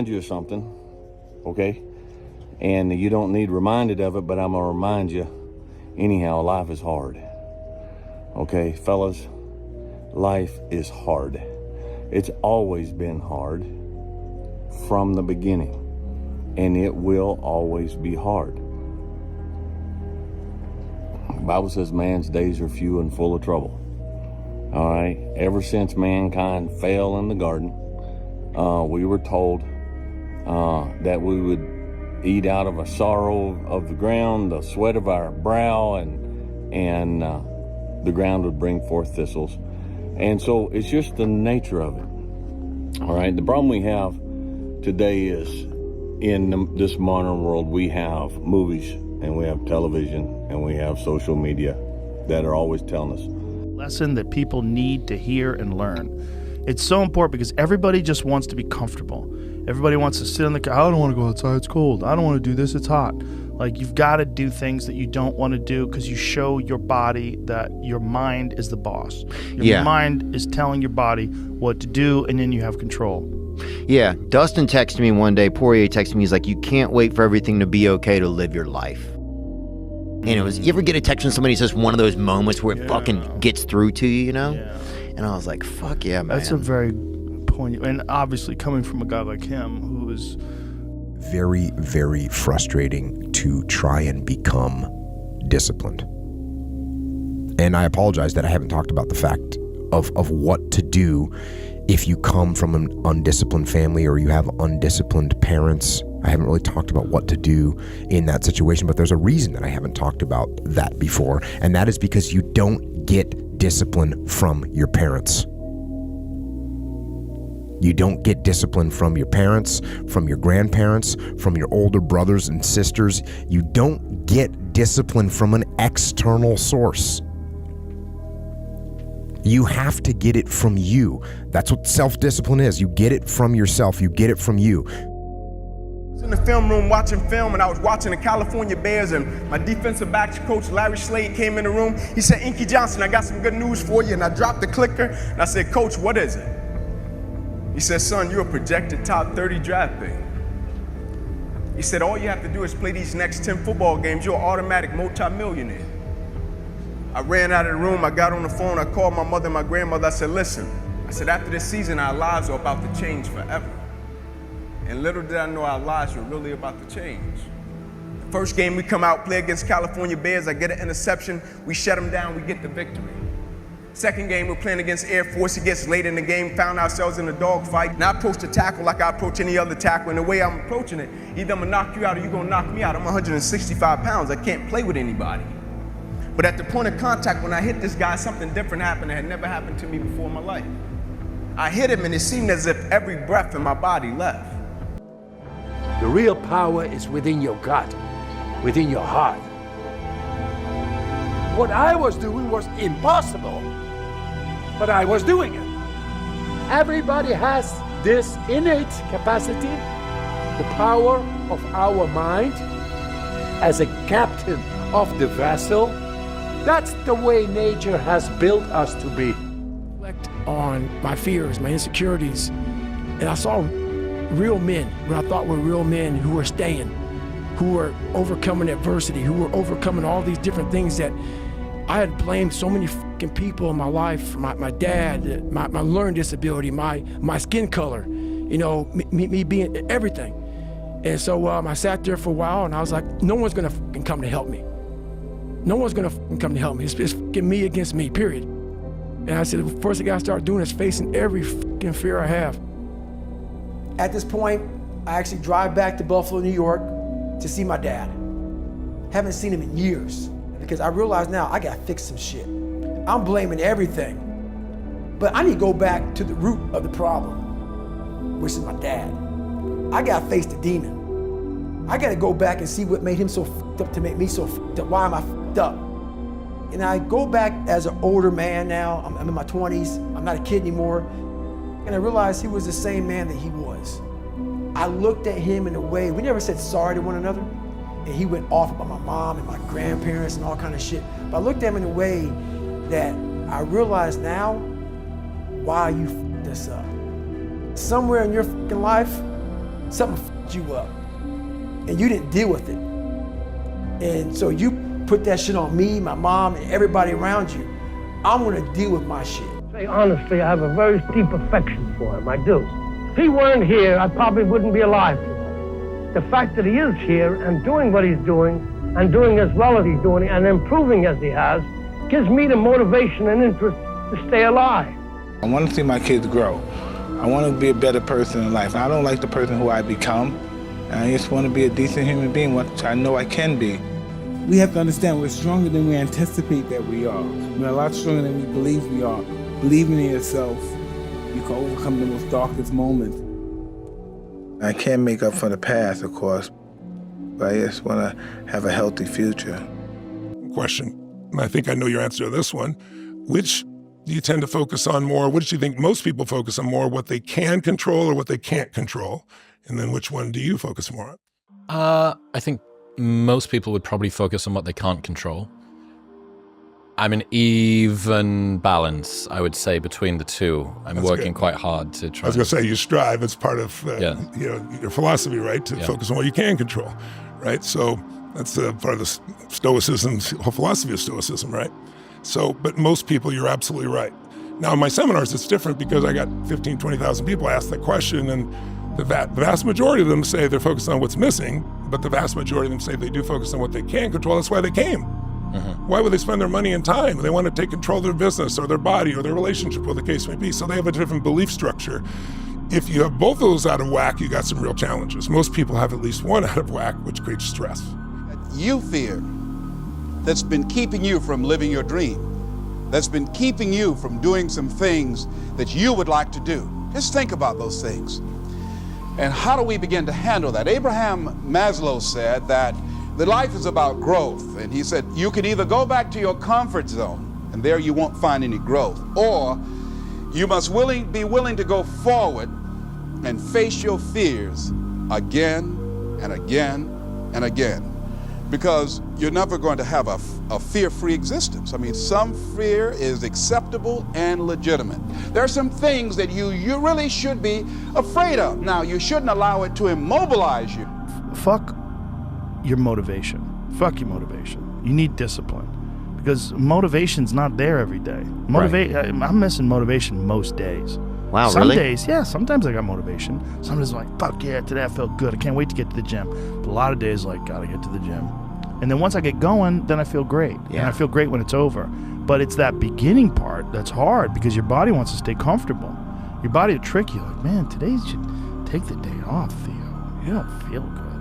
you of something, okay? And you don't need reminded of it, but I'm gonna remind you anyhow, life is hard. Okay, fellas, life is hard. It's always been hard from the beginning, and it will always be hard. The Bible says man's days are few and full of trouble. All right, ever since mankind fell in the garden, we were told that we would eat out of a sorrow of the ground, the sweat of our brow, and the ground would bring forth thistles. And so it's just the nature of it. All right, the problem we have today is in this modern world, we have movies and we have television and we have social media that are always telling us. Lesson that people need to hear and learn. It's so important because everybody just wants to be comfortable. Everybody wants to sit in the car. I don't want to go outside, it's cold. I don't want to do this, it's hot. Like, you've got to do things that you don't want to do because you show your body that your mind is the boss. Your mind is telling your body what to do, and then you have control. Yeah, Dustin texted me one day, Poirier texted me, he's like, you can't wait for everything to be okay to live your life. And it was, you ever get a text from somebody who says one of those moments where it fucking gets through to you, you know? Yeah. And I was like, fuck yeah, man. That's a very poignant, and obviously coming from a guy like him who is very, very frustrating to try and become disciplined. And I apologize that I haven't talked about the fact of what to do if you come from an undisciplined family or you have undisciplined parents. I haven't really talked about what to do in that situation, but there's a reason that I haven't talked about that before, and that is because you don't get discipline from your parents. You don't get discipline from your parents, from your grandparents, from your older brothers and sisters. You don't get discipline from an external source. You have to get it from you. That's what self-discipline is. You get it from yourself. You get it from you. I was in the film room watching film, and I was watching the California Bears, and my defensive backs coach, 𝐒𝐮𝐿 came in the room. He said, Inky Johnson, I got some good news for you. And I dropped the clicker, and I said, Coach, what is it? He said, son, you're a projected top 30 draft pick. He said, all you have to do is play these next 10 football games. You're an automatic multimillionaire. I ran out of the room. I got on the phone. I called my mother and my grandmother. I said, listen, I said, after this season, our lives are about to change forever. And little did I know our lives were really about to change. The first game we come out, play against California Bears. I get an interception. We shut them down. We get the victory. Second game, we're playing against Air Force. It gets late in the game, found ourselves in a dogfight. And I approach the tackle like I approach any other tackle. And the way I'm approaching it, either I'm gonna knock you out or you're gonna knock me out. I'm 165 pounds. I can't play with anybody. But at the point of contact, when I hit this guy, something different happened that had never happened to me before in my life. I hit him and it seemed as if every breath in my body left. The real power is within your gut, within your heart. What I was doing was impossible, but I was doing it. Everybody has this innate capacity, the power of our mind as a captain of the vessel. That's the way nature has built us to be. Reflect on my fears, my insecurities, and I saw real men, what I thought were real men who were staying, who were overcoming adversity, who were overcoming all these different things that I had blamed so many fucking people in my life, my dad, my learning disability, my skin color, you know, me being everything. And so I sat there for a while and I was like, no one's gonna fucking come to help me. No one's gonna fucking come to help me. It's fucking me against me, period. And I said, the first thing I gotta start doing is facing every fucking fear I have. At this point, I actually drive back to Buffalo, New York to see my dad. Haven't seen him in years because I realize now I gotta fix some shit. I'm blaming everything, but I need to go back to the root of the problem, which is my dad. I gotta face the demon. I gotta go back and see what made him so fucked up to make me so fucked up. Why am I fucked up? And I go back as an older man now. I'm in my 20s. I'm not a kid anymore. And I realized he was the same man that he was. I looked at him in a way, we never said sorry to one another. And he went off about my mom and my grandparents and all kind of shit. But I looked at him in a way that I realize now why you fucked this up. Somewhere in your fucking life, something fucked you up and you didn't deal with it. And so you put that shit on me, my mom, and everybody around you. I'm gonna deal with my shit. Say honestly, I have a very deep affection for him, I do. If he weren't here, I probably wouldn't be alive today. The fact that he is here and doing what he's doing, and doing as well as he's doing, and improving as he has, gives me the motivation and interest to stay alive. I want to see my kids grow. I want to be a better person in life. I don't like the person who I become. I just want to be a decent human being, which I know I can be. We have to understand we're stronger than we anticipate that we are. We're a lot stronger than we believe we are. Believing in yourself, you can overcome the most darkest moments. I can't make up for the past, of course, but I just want to have a healthy future. Question, and I think I know your answer to this one. Which do you tend to focus on more? Which do you think most people focus on more, what they can control or what they can't control? And then which one do you focus more on? I think most people would probably focus on what they can't control. I'm an even balance, I would say, between the two. I'm working quite hard to try. I was going to say, you strive. It's part of your philosophy, right? To focus on what you can control, right? So that's part of the Stoicism, whole philosophy of Stoicism, right? So, but most people, you're absolutely right. Now, in my seminars, it's different because I got 15, 20,000 people ask that question, and the vast majority of them say they're focused on what's missing, but the vast majority of them say they do focus on what they can control. That's why they came. Why would they spend their money and time? They want to take control of their business or their body or their relationship, whatever the case may be. So they have a different belief structure. If you have both of those out of whack, you got some real challenges. Most people have at least one out of whack, which creates stress. You fear that's been keeping you from living your dream, that's been keeping you from doing some things that you would like to do. Just think about those things. And how do we begin to handle that? Abraham Maslow said that the life is about growth. And he said, you can either go back to your comfort zone, and there you won't find any growth, or you must be willing to go forward and face your fears again and again and again. Because you're never going to have a fear-free existence. I mean, some fear is acceptable and legitimate. There are some things that you really should be afraid of. Now, you shouldn't allow it to immobilize you. Fuck your motivation. Fuck your motivation. You need discipline. Because motivation's not there every day. I'm missing motivation most days. Wow, Some really? days, yeah, sometimes I got motivation. Some days I'm like, fuck yeah, today I felt good. I can't wait to get to the gym. But a lot of days, like, gotta get to the gym. And then once I get going, then I feel great. Yeah. And I feel great when it's over. But it's that beginning part that's hard because your body wants to stay comfortable. Your body will trick you. Like, man, today you should take the day off, Theo. You don't feel good.